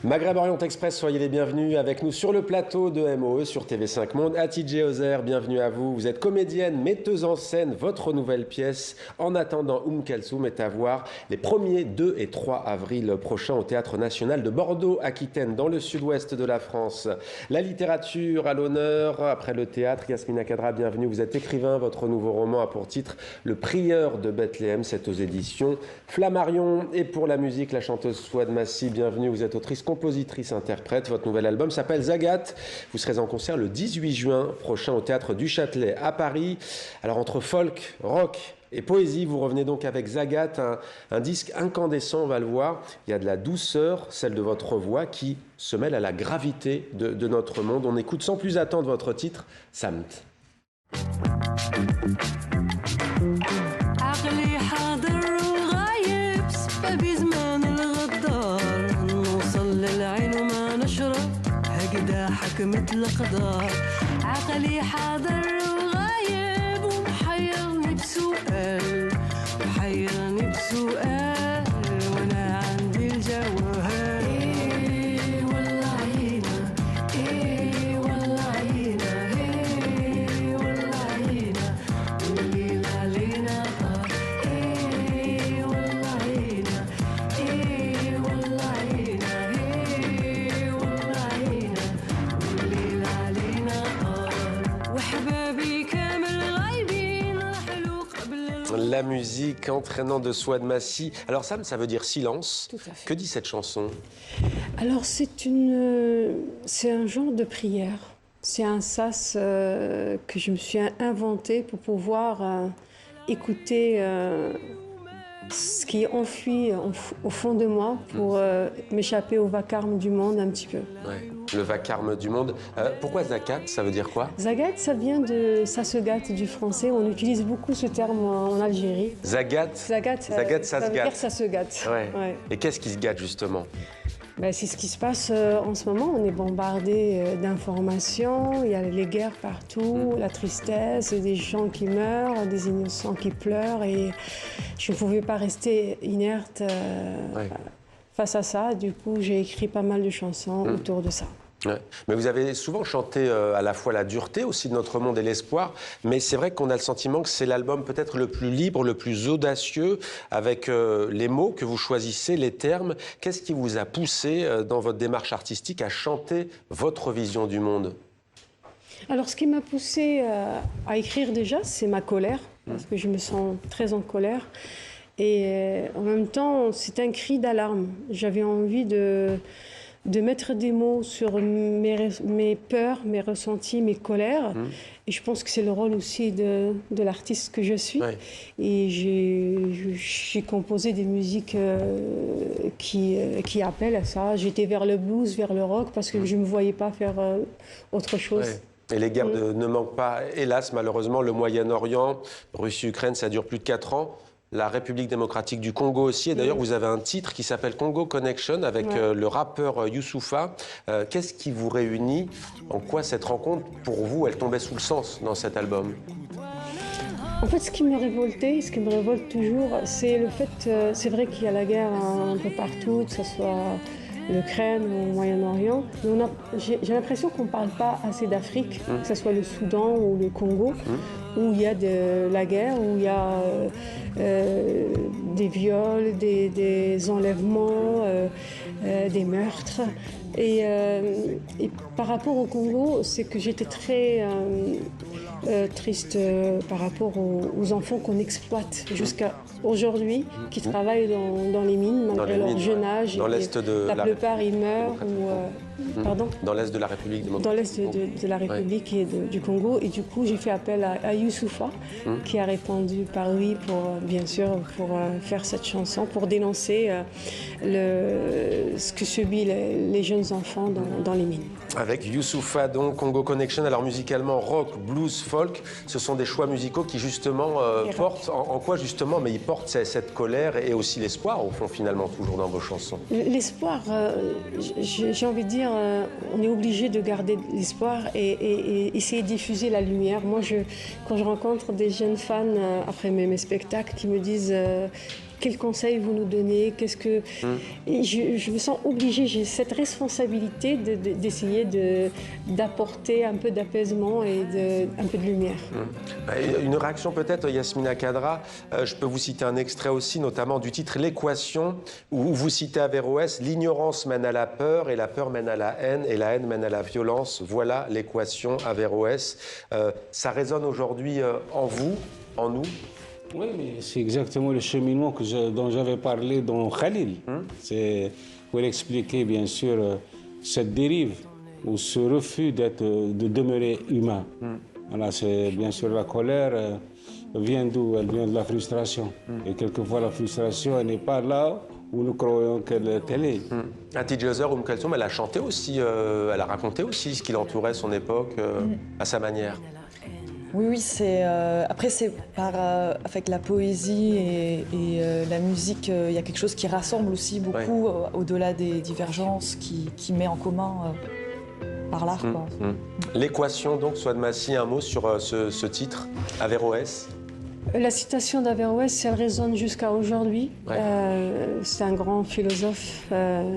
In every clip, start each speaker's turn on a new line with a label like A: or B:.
A: Maghreb Orient Express, soyez les bienvenus avec nous sur le plateau de MOE sur TV5 Monde. Hatice Ozer, bienvenue à vous. Vous êtes comédienne, metteuse en scène. Votre nouvelle pièce, En attendant Kalsoum, est à voir les 1er, 2 et 3 avril prochains au Théâtre National de Bordeaux-Aquitaine, dans le sud-ouest de la France. La littérature à l'honneur. Après le théâtre, Yasmina Kadra, bienvenue. Vous êtes écrivain. Votre nouveau roman a pour titre Le Prieur de Bethléem. C'est aux éditions Flammarion. Et pour la musique, la chanteuse Souad Massi, bienvenue. Vous êtes autrice, compositrice, interprète. Votre nouvel album s'appelle Zagat. Vous serez en concert le 18 juin prochain au Théâtre du Châtelet à Paris. Alors entre folk, rock et poésie, vous revenez donc avec Zagat, un disque incandescent, on va le voir. Il y a de la douceur, celle de votre voix, qui se mêle à la gravité de notre monde. On écoute sans plus attendre votre titre, Samt.
B: حكمت القدر عقلي حاضر وغايب ومحيرني بسؤال وانا عندي الجواب ايه والله عينا ايه والله عينا ايه والله عينا والليل علينا طار ايه والله عينا ايه والله عينا ايه والله عينا
A: La musique entraînante de Souad Massi. Alors Sam, ça veut dire silence.
B: Tout à fait.
A: Que dit cette chanson?
B: Alors c'est un genre de prière. C'est un sas que je me suis inventé pour pouvoir écouter ce qui est enfui au fond de moi pour m'échapper au vacarme du monde un petit peu.
A: Ouais. Le vacarme du monde. Pourquoi Zagat? Ça veut dire quoi?
B: Zagat, ça vient de ça se gâte du français. On utilise beaucoup ce terme en Algérie.
A: Zagat?
B: Zagat, ça
A: se
B: veut
A: gâte.
B: dire ça se gâte.
A: Ouais.
B: Ouais.
A: Et qu'est-ce qui se gâte justement?
B: Ben, c'est ce qui se passe en ce moment. On est bombardé d'informations, il y a les guerres partout, la tristesse, des gens qui meurent, des innocents qui pleurent. Et je ne pouvais pas rester inerte face à ça. Du coup, j'ai écrit pas mal de chansons autour de ça.
A: Ouais. Mais vous avez souvent chanté à la fois la dureté aussi de notre monde et l'espoir, mais c'est vrai qu'on a le sentiment que c'est l'album peut-être le plus libre, le plus audacieux, avec les mots que vous choisissez, les termes. Qu'est-ce qui vous a poussé dans votre démarche artistique à chanter votre vision du monde?
B: Alors, ce qui m'a poussé à écrire déjà, c'est ma colère, parce que je me sens très en colère. Et en même temps, c'est un cri d'alarme. J'avais envie de mettre des mots sur mes peurs, mes ressentis, mes colères. Et je pense que c'est le rôle aussi de l'artiste que je suis. Ouais. Et j'ai composé des musiques qui appellent à ça. J'étais vers le blues, vers le rock, parce que je ne me voyais pas faire autre chose.
A: Ouais. Et les guerres ne manquent pas, hélas, malheureusement. Le Moyen-Orient, Russie-Ukraine, ça dure plus de 4 ans. La République démocratique du Congo aussi. Et d'ailleurs, vous avez un titre qui s'appelle Congo Connection avec le rappeur Youssoupha. Qu'est-ce qui vous réunit? En quoi cette rencontre, pour vous, elle tombait sous le sens dans cet album?
B: En fait, ce qui me révoltait, ce qui me révolte toujours, c'est le fait, c'est vrai qu'il y a la guerre un peu partout, que ce soit l'Ukraine ou le Moyen-Orient. J'ai l'impression qu'on ne parle pas assez d'Afrique, que ce soit le Soudan ou le Congo, où il y a de la guerre, où il y a des viols, des enlèvements, des meurtres. Et par rapport au Congo, c'est que j'étais très triste par rapport aux enfants qu'on exploite jusqu'à aujourd'hui, qui travaillent dans les mines malgré leur jeune âge.
A: Dans l'est de
B: la plupart, ils meurent. Pardon ?
A: Dans l'est de la République démocratique.
B: Dans l'est de la République et du Congo. Et du coup, j'ai fait appel à Youssoupha, qui a répondu par oui, bien sûr, pour faire cette chanson, pour dénoncer ce que subissent les jeunes enfants dans les mines.
A: Avec Youssoupha, donc, Congo Connection. Alors musicalement, rock, blues, folk, ce sont des choix musicaux qui justement portent, en quoi justement, mais ils portent cette colère et aussi l'espoir, au fond, finalement, toujours dans vos chansons.
B: L'espoir, j'ai envie de dire, on est obligé de garder l'espoir et essayer de diffuser la lumière. Moi, quand je rencontre des jeunes fans après mes spectacles qui me disent quels conseils vous nous donnez, qu'est-ce que... Et je me sens obligée, j'ai cette responsabilité d'essayer d'apporter un peu d'apaisement et un peu de lumière.
A: Une réaction peut-être, Yasmina Kadra, je peux vous citer un extrait aussi, notamment du titre L'équation, où vous citez Averroès, l'ignorance mène à la peur et la peur mène à la haine et la haine mène à la violence. Voilà l'équation Averroès. Ça résonne aujourd'hui en vous, en nous?
C: Oui, mais c'est exactement le cheminement dont j'avais parlé dans Khalil. C'est pour expliquer, bien sûr, cette dérive ou ce refus de demeurer humain. Voilà, c'est bien sûr la colère vient d'où? Elle vient de la frustration. Et quelquefois, la frustration, elle n'est pas là où nous croyons qu'elle est.
A: Hatice Ozer, Kalsoum, elle a chanté aussi, elle a raconté aussi ce qui l'entourait, son époque, à sa manière.
D: Oui, c'est après c'est avec la poésie et la musique, il y a quelque chose qui rassemble aussi beaucoup au-delà des divergences, qui met en commun par l'art.
A: L'équation, donc, Souad Massi, un mot sur ce titre, Averroès.
B: La citation d'Averroès, elle résonne jusqu'à aujourd'hui. C'est un grand philosophe,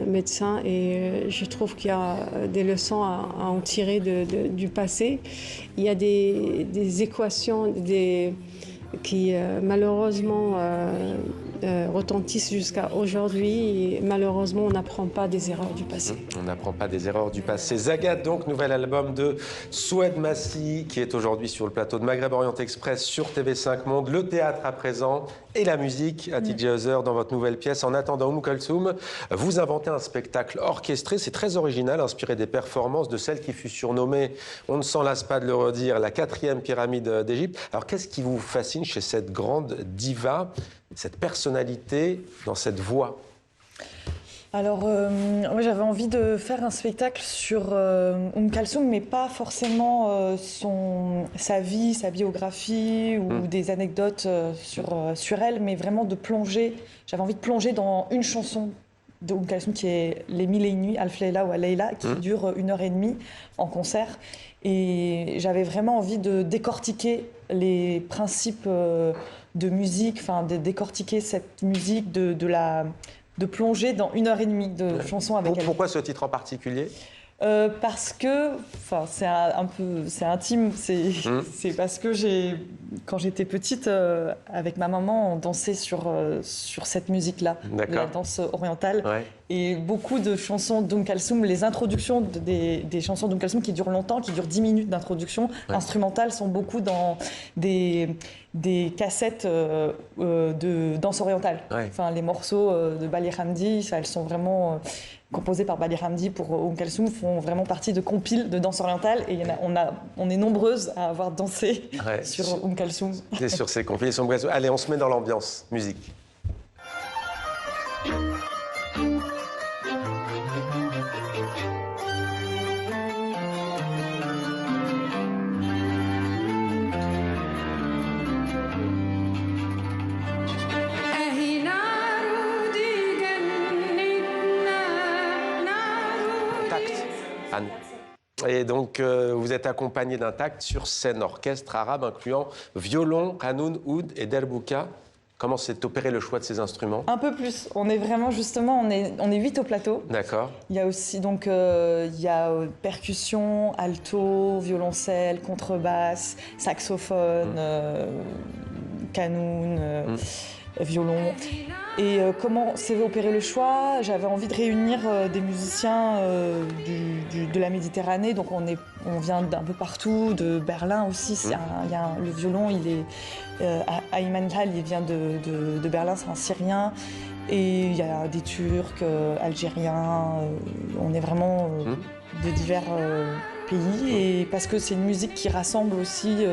B: médecin, et je trouve qu'il y a des leçons à en tirer du passé. Il y a des équations qui malheureusement retentissent jusqu'à aujourd'hui. Et malheureusement, on n'apprend pas des erreurs du passé.
A: On n'apprend pas des erreurs du passé. Zagat, donc, nouvel album de Souad Massi, qui est aujourd'hui sur le plateau de Maghreb Orient Express sur TV5 Monde. Le théâtre à présent et la musique, Hatice Ozer, dans votre nouvelle pièce. En attendant Kalsoum, vous inventez un spectacle orchestré. C'est très original, inspiré des performances de celle qui fut surnommée, on ne s'en lasse pas de le redire, la 4e pyramide d'Égypte. Alors, qu'est-ce qui vous fascine chez cette grande diva, cette personnalité, dans cette voix?
D: Alors, moi j'avais envie de faire un spectacle sur Kalsoum, mais pas forcément sa vie, sa biographie ou des anecdotes sur elle, mais vraiment de plonger. J'avais envie de plonger dans une chanson de Kalsoum qui est Les Mille et Une Nuits, Alf Leila ou Leila, qui dure 1h30 en concert. Et j'avais vraiment envie de décortiquer les principes de musique, enfin de décortiquer cette musique, de plonger dans 1h30 de chansons avec elle.
A: Pourquoi ce titre en particulier?
D: Parce que, enfin, c'est intime. C'est parce que quand j'étais petite, avec ma maman, on dansait sur cette musique-là, de la danse orientale. Et beaucoup de chansons Kalsoum, les introductions des chansons Kalsoum qui durent longtemps, qui durent 10 minutes d'introduction instrumentale, sont beaucoup dans des cassettes de danse orientale. Enfin, les morceaux de Bali Hamdi, elles sont vraiment composés par Bali Hamdi pour Kalsoum, font vraiment partie de compiles de danse orientale. Et on est nombreuses à avoir dansé sur Kalsoum.
A: C'est sur ces compiles. Allez, on se met dans l'ambiance. Musique. Et donc, vous êtes accompagné d'un tact sur scène, orchestre arabe incluant violon, qanoun, oud et derbouka. Comment s'est opéré le choix de ces instruments?
D: Un peu plus. On est vraiment, justement, on est 8 au plateau.
A: D'accord.
D: Il y a aussi, donc, il y a percussion, alto, violoncelle, contrebasse, saxophone, qanoun, violon. Et comment s'est opéré le choix? J'avais envie de réunir des musiciens de la Méditerranée. Donc on vient d'un peu partout, de Berlin aussi. Le violon, il est Ayman Hal, il vient de Berlin, c'est un Syrien. Et il y a des Turcs, Algériens. On est vraiment de divers pays. Et parce que c'est une musique qui rassemble aussi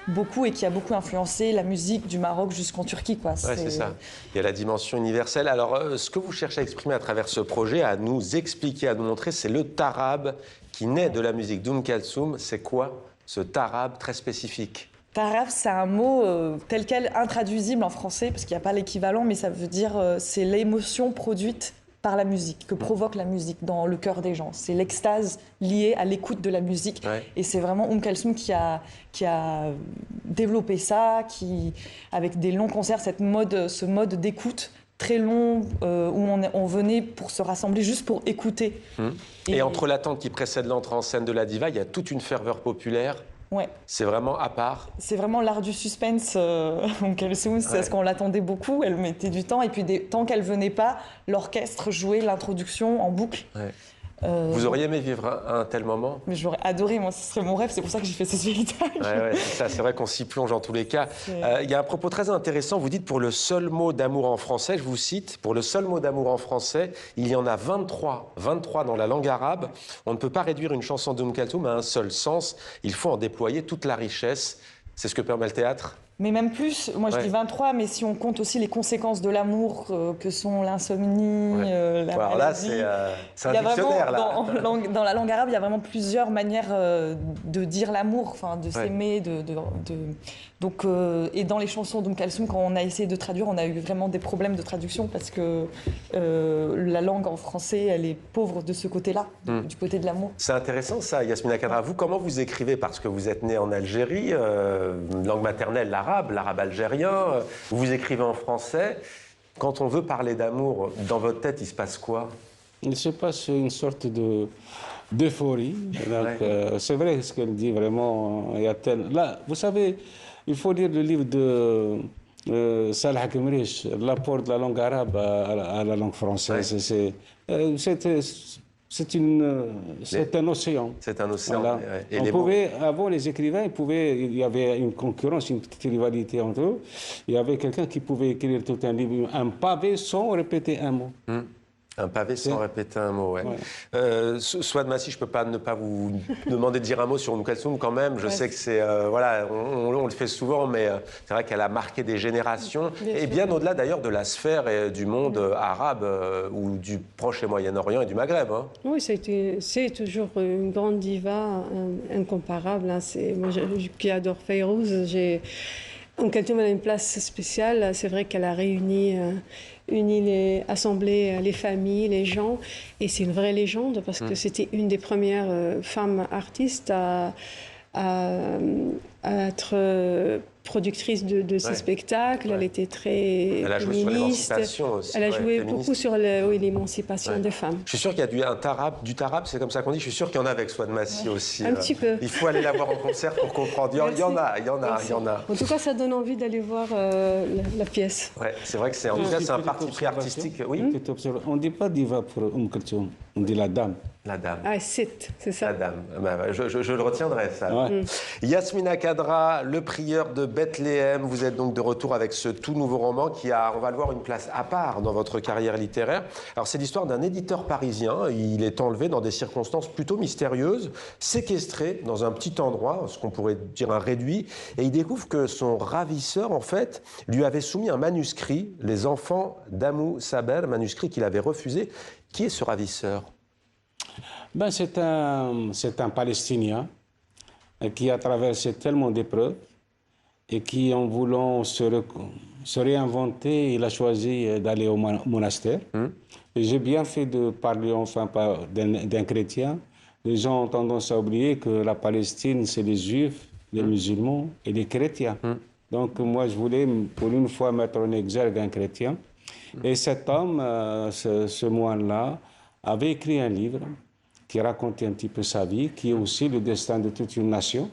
D: beaucoup et qui a beaucoup influencé la musique du Maroc jusqu'en Turquie, quoi.
A: C'est ça. Il y a la dimension universelle. Alors, ce que vous cherchez à exprimer à travers ce projet, à nous expliquer, à nous montrer, c'est le tarab qui naît de la musique Kalsoum. C'est quoi ce tarab très spécifique?
D: Tarab, c'est un mot tel quel intraduisible en français, parce qu'il n'y a pas l'équivalent, mais ça veut dire c'est l'émotion produite par la musique, que provoque la musique dans le cœur des gens. C'est l'extase liée à l'écoute de la musique. Ouais. Et c'est vraiment Kalsoum qui a développé ça, avec des longs concerts, ce mode d'écoute très long, où on venait pour se rassembler juste pour écouter.
A: Et entre l'attente qui précède l'entrée en scène de la diva, il y a toute une ferveur populaire.
D: Ouais.
A: C'est vraiment à part.
D: C'est vraiment l'art du suspense. Kalsoum, c'est parce qu'on l'attendait beaucoup, elle mettait du temps. Et puis, tant qu'elle venait pas, l'orchestre jouait l'introduction en boucle. Ouais.
A: Vous auriez aimé vivre un tel moment?
D: Mais j'aurais adoré, moi, ce serait mon rêve, c'est pour ça que j'ai fait ce spectacle.
A: Ouais, c'est vrai qu'on s'y plonge en tous les cas. Il y a un propos très intéressant, vous dites pour le seul mot d'amour en français, je vous cite, pour le seul mot d'amour en français, il y en a 23 dans la langue arabe. On ne peut pas réduire une chanson Kalsoum à un seul sens, il faut en déployer toute la richesse. C'est ce que permet le théâtre?
D: Mais même plus, moi je dis 23, mais si on compte aussi les conséquences de l'amour que sont l'insomnie, la maladie. Là,
A: c'est un dictionnaire.
D: Dans la langue arabe, il y a vraiment plusieurs manières de dire l'amour, de s'aimer, Donc, et dans les chansons Kalsoum, quand on a essayé de traduire, on a eu vraiment des problèmes de traduction parce que la langue en français, elle est pauvre de ce côté-là, du côté de l'amour.
A: C'est intéressant ça, Yasmina Khadra. Vous, comment vous écrivez? Parce que vous êtes née en Algérie, langue maternelle, l'arabe algérien, vous écrivez en français. Quand on veut parler d'amour, dans votre tête, il se passe quoi?
C: Il se passe une sorte d'euphorie. C'est vrai ce qu'elle dit, vraiment. Là, vous savez, il faut lire le livre de Salah Kemrish, l'apport de la langue arabe à la langue française. C'est un océan.
A: C'est un océan.
C: Voilà. Et avant, les écrivains, il y avait une concurrence, une petite rivalité entre eux. Il y avait quelqu'un qui pouvait écrire tout un livre, un pavé sans répéter un mot.
A: Un pavé sans répéter un mot, Souad Massi, je ne peux pas ne pas vous demander de dire un mot sur Kalsoum quand même. Je sais que c'est... on le fait souvent, mais c'est vrai qu'elle a marqué des générations. Et bien au-delà d'ailleurs de la sphère et du monde arabe ou du Proche et Moyen-Orient et du Maghreb.
B: Oui, c'est toujours une grande diva, incomparable. Moi qui adore Fayrouz, Kalsoum a une place spéciale. C'est vrai qu'elle a réuni assemblé les familles, les gens. Et c'est une vraie légende parce que c'était une des premières femmes artistes à être productrice de ces spectacles. Elle était très
A: Elle a joué
B: féministe.
A: sur l'émancipation aussi.
B: Elle a joué beaucoup sur l'émancipation des femmes.
A: Je suis sûr qu'il y a du tarab, c'est comme ça qu'on dit. Je suis sûr qu'il y en a avec Souad Massi aussi.
B: Un petit peu.
A: Il faut aller la voir en concert pour comprendre. Il y en a.
B: En tout cas, ça donne envie d'aller voir la pièce.
A: Ouais, c'est vrai que c'est un parti pris artistique. Oui.
C: On ne dit pas diva pour Kalsoum, on dit la dame.
A: La dame.
B: Ah, c'est ça.
A: La dame. Je le retiendrai, ça. Yasmina Khadra, Le Prieur de Bethléem. Vous êtes donc de retour avec ce tout nouveau roman qui a, on va le voir, une place à part dans votre carrière littéraire. Alors, c'est l'histoire d'un éditeur parisien. Il est enlevé dans des circonstances plutôt mystérieuses, séquestré dans un petit endroit, ce qu'on pourrait dire un réduit, et il découvre que son ravisseur, en fait, lui avait soumis un manuscrit, Les Enfants d'Amou Saber, manuscrit qu'il avait refusé. Qui est ce ravisseur ?
C: C'est un Palestinien qui a traversé tellement d'épreuves et qui, en voulant se réinventer, il a choisi d'aller au monastère. Et j'ai bien fait de parler d'un chrétien. Les gens ont tendance à oublier que la Palestine, c'est les Juifs, les musulmans et les chrétiens. Donc moi, je voulais pour une fois mettre en exergue un chrétien. Et cet homme, ce moine-là, avait écrit un livre qui racontait un petit peu sa vie, qui est aussi le destin de toute une nation.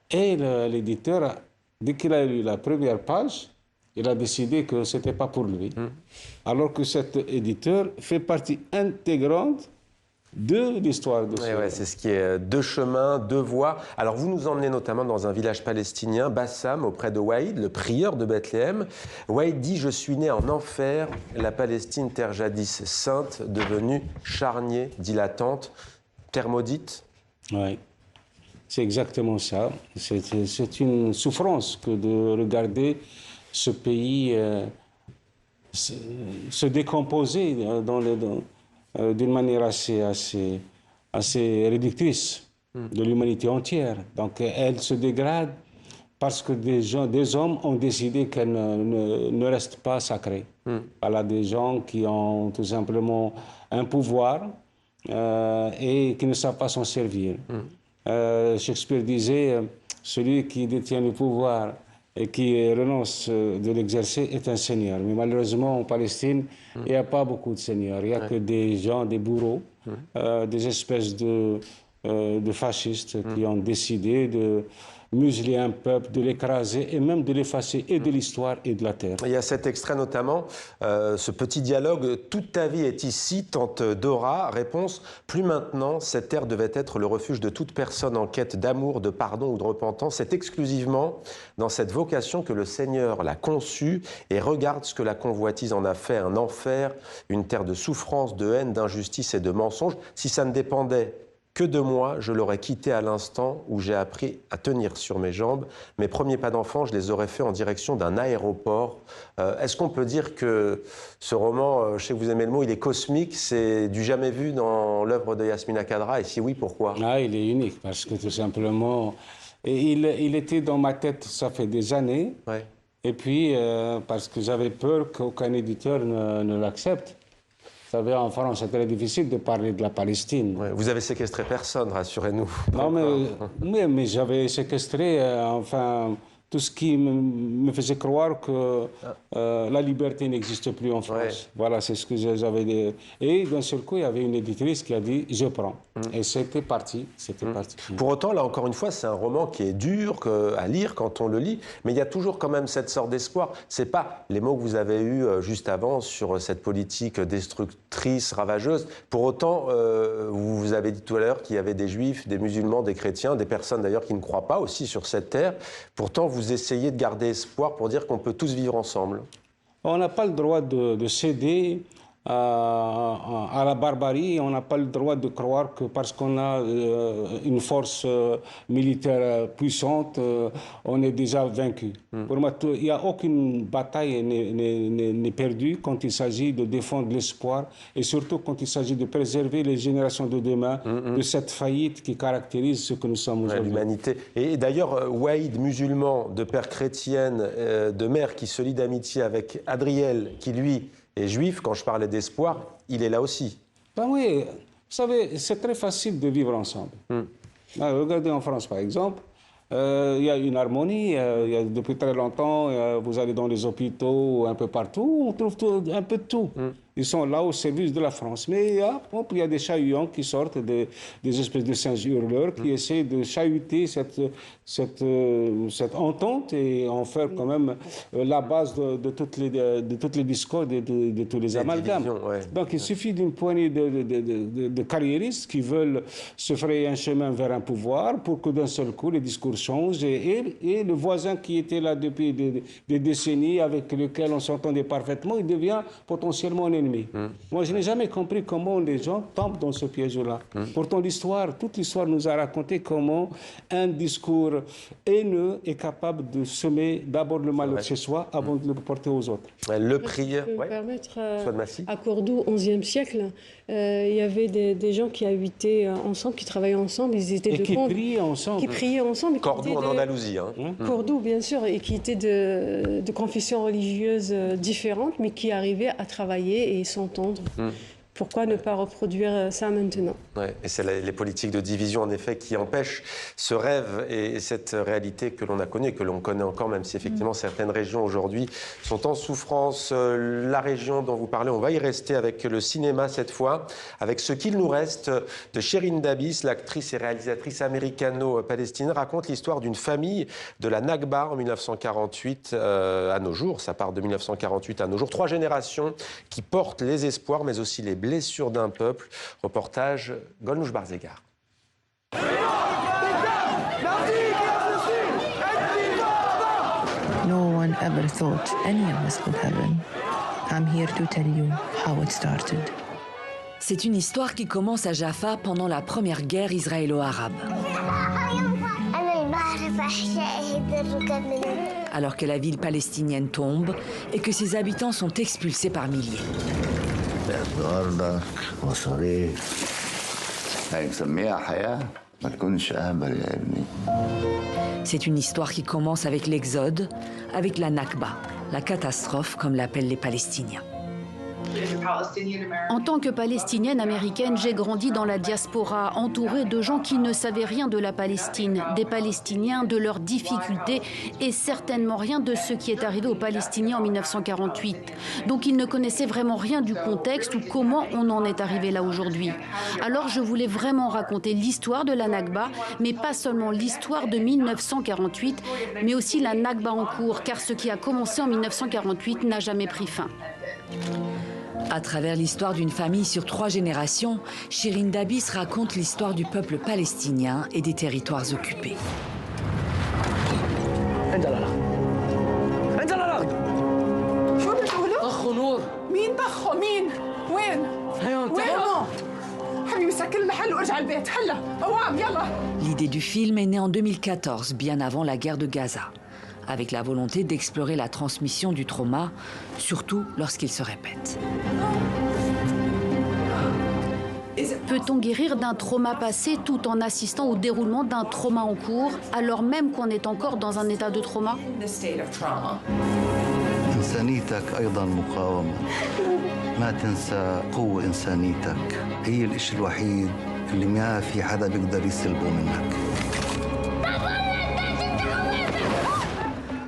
C: Et l'éditeur, dès qu'il a lu la première page, il a décidé que ce n'était pas pour lui. Alors que cet éditeur fait partie intégrante de l'histoire de ce...
A: c'est ce qui est deux chemins, deux voies. Alors vous nous emmenez notamment dans un village palestinien, Bassam, auprès de Waïd, le prieur de Bethléem. Waïd dit « Je suis né en enfer, la Palestine, terre jadis sainte, devenue charnier dilatante, terre maudite ».
C: Oui, c'est exactement ça. C'est une souffrance que de regarder ce pays se décomposer d'une manière assez réductrice de l'humanité entière. Donc elle se dégrade parce que des hommes ont décidé qu'elles ne restent pas sacrées. Voilà, des gens qui ont tout simplement un pouvoir et qui ne savent pas s'en servir. Shakespeare disait, celui qui détient le pouvoir et qui renonce de l'exercer est un seigneur. Mais malheureusement, en Palestine, il n'y a pas beaucoup de seigneurs. Il n'y a que des gens, des bourreaux, des espèces de fascistes qui ont décidé de museler un peuple, de l'écraser et même de l'effacer et de l'histoire et de la terre.
A: Il y a cet extrait notamment, ce petit dialogue « Toute ta vie est ici », tente Dora. Réponse « Plus maintenant, cette terre devait être le refuge de toute personne en quête d'amour, de pardon ou de repentance. C'est exclusivement dans cette vocation que le Seigneur l'a conçue et regarde ce que la convoitise en a fait, un enfer, une terre de souffrance, de haine, d'injustice et de mensonge. Si ça ne dépendait que de moi, je l'aurais quitté à l'instant où j'ai appris à tenir sur mes jambes. Mes premiers pas d'enfant, je les aurais faits en direction d'un aéroport. Est-ce qu'on peut dire que ce roman, je sais que vous aimez le mot, il est cosmique, c'est du jamais vu dans l'œuvre de Yasmina Khadra? Et si oui, pourquoi?
C: Il est unique parce que tout simplement, il était dans ma tête, ça fait des années.
A: Ouais.
C: Et puis, parce que j'avais peur qu'aucun éditeur ne l'accepte. Vous savez, en France, c'est très difficile de parler de la Palestine.
A: Ouais, vous avez séquestré personne, rassurez-nous.
C: Non, mais j'avais séquestré, tout ce qui me faisait croire que la liberté n'existe plus en France. Ouais. Voilà, c'est ce que j'avais dit. Et d'un seul coup, il y avait une éditrice qui a dit « je prends ». Et c'était parti, parti.
A: Pour autant, là, encore une fois, c'est un roman qui est dur à lire quand on le lit, mais il y a toujours quand même cette sorte d'espoir. C'est pas les mots que vous avez eus juste avant sur cette politique destructrice, ravageuse. Pour autant, vous avez dit tout à l'heure qu'il y avait des juifs, des musulmans, des chrétiens, des personnes d'ailleurs qui ne croient pas aussi sur cette terre. Pourtant, vous essayez de garder espoir pour dire qu'on peut tous vivre ensemble.
C: On n'a pas le droit de céder à la barbarie. On n'a pas le droit de croire que parce qu'on a une force militaire puissante, on est déjà vaincu. Pour moi, il n'y a aucune bataille n'est perdue quand il s'agit de défendre l'espoir et surtout quand il s'agit de préserver les générations de demain de cette faillite qui caractérise ce que nous sommes aujourd'hui.
A: L'humanité. Et d'ailleurs, Waïd, musulman, de père chrétienne, de mère qui se lie d'amitié avec Adriel, qui lui est juif, quand je parlais d'espoir, il est là aussi.
C: Ben oui, vous savez, c'est très facile de vivre ensemble. Regardez en France, par exemple, il y a une harmonie. Depuis très longtemps, vous allez dans les hôpitaux, un peu partout, on trouve un peu de tout. Ils sont là au service de la France. Mais il y a des chahutants qui sortent, des espèces de singes hurleurs qui essaient de chahuter cette entente et en faire quand même la base de toutes les discours, de tous les amalgames. Donc il suffit d'une poignée de carriéristes qui veulent se frayer un chemin vers un pouvoir pour que d'un seul coup les discours changent et le voisin qui était là depuis des décennies, avec lequel on s'entendait parfaitement, il devient potentiellement un ennemi. Moi, je n'ai jamais compris comment les gens tombent dans ce piège-là. Pourtant, toute l'histoire nous a raconté comment un discours haineux est capable de semer d'abord le malheur chez soi avant de le porter aux autres.
A: Le prier.
B: Je peux me permettre, à Cordoue, au XIe siècle, il y avait des gens qui habitaient ensemble, qui travaillaient ensemble, ils étaient
C: qui priaient ensemble.
B: Qui priaient ensemble.
A: Cordoue en Andalousie.
B: Cordoue, bien sûr, et qui étaient de confessions religieuses différentes, mais qui arrivaient à travailler et s'entendre. Pourquoi ne pas reproduire ça maintenant?
A: Et c'est les politiques de division, en effet, qui empêchent ce rêve et cette réalité que l'on a connue, que l'on connaît encore, même si effectivement certaines régions aujourd'hui sont en souffrance. La région dont vous parlez, on va y rester avec le cinéma cette fois, avec ce qu'il nous reste de Shirin Dabis, l'actrice et réalisatrice américano-palestinienne, raconte l'histoire d'une famille de la Nakba en 1948 à nos jours. Ça part de 1948 à nos jours. 3 générations qui portent les espoirs, mais aussi les blessures d'un peuple. Reportage Golnouch Barzegar.
E: No one ever thought any of us would happen. I'm here to tell you how it started.
F: C'est une histoire qui commence à Jaffa pendant la première guerre israélo-arabe. Alors que la ville palestinienne tombe et que ses habitants sont expulsés par milliers.
G: ما تكونش أهبل يا ابني.
F: C'est une histoire qui commence avec l'Exode, avec la Nakba, la catastrophe comme l'appellent les Palestiniens.
H: En tant que Palestinienne américaine, j'ai grandi dans la diaspora, entourée de gens qui ne savaient rien de la Palestine, des Palestiniens, de leurs difficultés et certainement rien de ce qui est arrivé aux Palestiniens en 1948. Donc ils ne connaissaient vraiment rien du contexte ou comment on en est arrivé là aujourd'hui. Alors je voulais vraiment raconter l'histoire de la Nakba, mais pas seulement l'histoire de 1948, mais aussi la Nakba en cours, car ce qui a commencé en 1948 n'a jamais pris fin.
F: À travers l'histoire d'une famille sur 3 générations, Shirin Dabis raconte l'histoire du peuple palestinien et des territoires occupés. L'idée du film est née en 2014, bien avant la guerre de Gaza, avec la volonté d'explorer la transmission du trauma, surtout lorsqu'il se répète.
H: Peut-on guérir d'un trauma passé tout en assistant au déroulement d'un trauma en cours, alors même qu'on est encore dans un état de trauma?
G: إنسانيتك أيضا مقاومة. ما تنسى قوة إنسانيتك هي الإشي الوحيد اللي ما في حدا بيقدر يسلبه منك.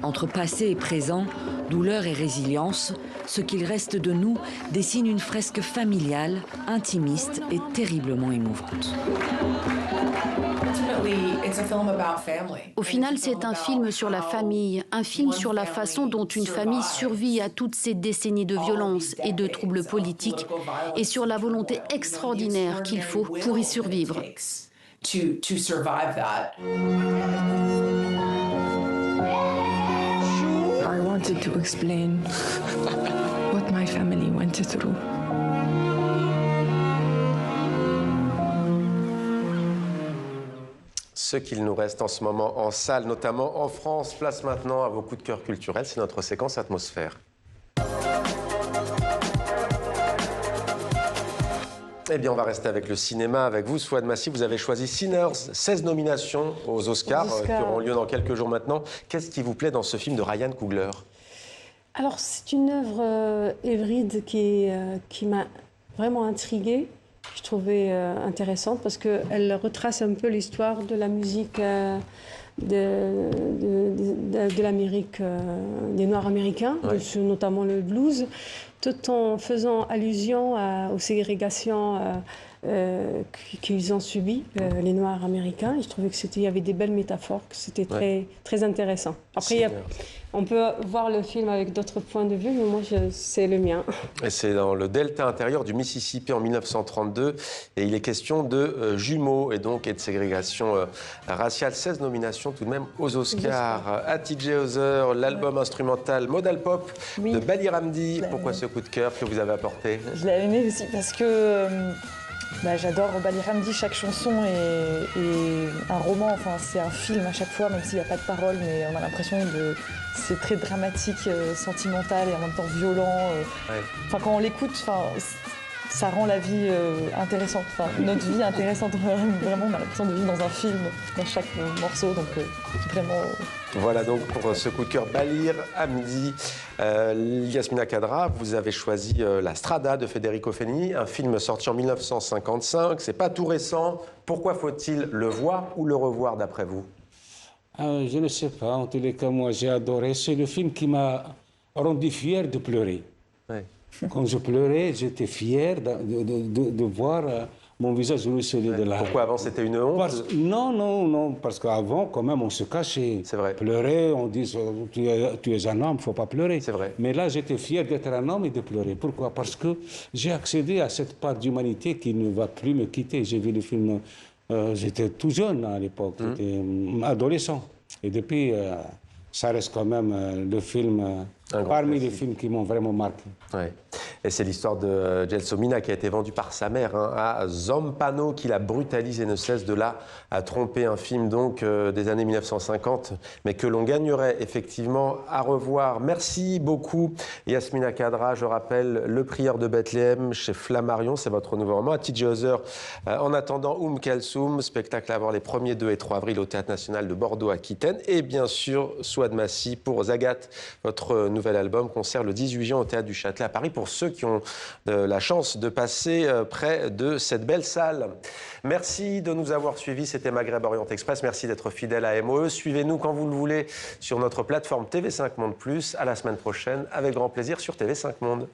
F: Entre passé et présent, douleur et résilience, ce qu'il reste de nous dessine une fresque familiale, intimiste et terriblement émouvante.
H: Au final, c'est un film sur la famille, un film sur la façon dont une famille survit à toutes ces décennies de violence et de troubles politiques, et sur la volonté extraordinaire qu'il faut pour y survivre.
E: I wanted to explain what my family went through.
A: Ce qu'il nous reste en ce moment en salle, notamment en France. Place maintenant à vos coups de cœur culturels. C'est notre séquence atmosphère. Eh bien, on va rester avec le cinéma, avec vous, Souad Massi. Vous avez choisi Sinners, 16 nominations aux Oscars, qui auront lieu dans quelques jours maintenant. Qu'est-ce qui vous plaît dans ce film de Ryan Coogler?
B: Alors, c'est une œuvre hybride qui m'a vraiment intriguée. Je trouvais intéressante parce qu'elle retrace un peu l'histoire de la musique de l'Amérique, des Noirs américains, ouais, notamment le blues, tout en faisant allusion aux ségrégations qu'ils ont subies, les Noirs américains. Et je trouvais qu'il y avait des belles métaphores, que c'était très, très intéressant. Après, on peut voir le film avec d'autres points de vue, mais moi, c'est le mien.
A: Et c'est dans le delta intérieur du Mississippi en 1932, et il est question de jumeaux et donc de ségrégation raciale. 16 nominations tout de même aux Oscars. Hatice Ozer, l'album instrumental Modal Pop de Bali Ramdi. Pourquoi ce coup de cœur que vous avez apporté?
D: Je l'ai aimé aussi parce que j'adore Bali Ramdi, chaque chanson est un roman, enfin c'est un film à chaque fois, même s'il n'y a pas de paroles, mais on a l'impression que c'est très dramatique, sentimental et en même temps violent. Enfin, quand on l'écoute, ça rend la vie intéressante, notre vie intéressante. Vraiment, on a l'impression de vivre dans un film, dans chaque morceau, donc vraiment...
A: Voilà donc pour ce coup de cœur Bali Ramdi. Yasmina Khadra, vous avez choisi La Strada de Federico Fellini, un film sorti en 1955. C'est pas tout récent. Pourquoi faut-il le voir ou le revoir d'après vous?
C: Je ne sais pas. En tous les cas, moi, j'ai adoré. C'est le film qui m'a rendu fier de pleurer. Ouais. Quand je pleurais, j'étais fier de voir mon visage ruisseler de larmes.
A: Pourquoi avant c'était une honte?
C: Non, parce qu'avant, quand même, on se cachait.
A: C'est vrai.
C: Pleurer, on dit tu es un homme, il ne faut pas pleurer.
A: C'est vrai.
C: Mais là, j'étais fier d'être un homme et de pleurer. Pourquoi? Parce que j'ai accédé à cette part d'humanité qui ne va plus me quitter. J'ai vu le film, j'étais tout jeune à l'époque, j'étais adolescent. Et depuis, ça reste quand même le film Parmi les films qui m'ont vraiment marqué.
A: Ouais. Et c'est l'histoire de Gelsomina qui a été vendue par sa mère à Zampano, qui la brutalise et ne cesse de là à tromper. Un film donc des années 1950, mais que l'on gagnerait effectivement à revoir. Merci beaucoup Yasmina Khadra. Je rappelle Le Prieur de Bethléem chez Flammarion, c'est votre nouveau roman. Hatice Ozer, en attendant Kalsoum, spectacle à voir les 1er, 2 et 3 avril au Théâtre National de Bordeaux-Aquitaine. Et bien sûr Souad Massi pour Zagat, votre nouvel album, concert le 18 juin au Théâtre du Châtelet à Paris, pour ceux qui ont la chance de passer près de cette belle salle. Merci de nous avoir suivis, c'était Maghreb Orient Express. Merci d'être fidèle à MOE. Suivez-nous quand vous le voulez sur notre plateforme TV5 Monde+. À la semaine prochaine, avec grand plaisir sur TV5 Monde.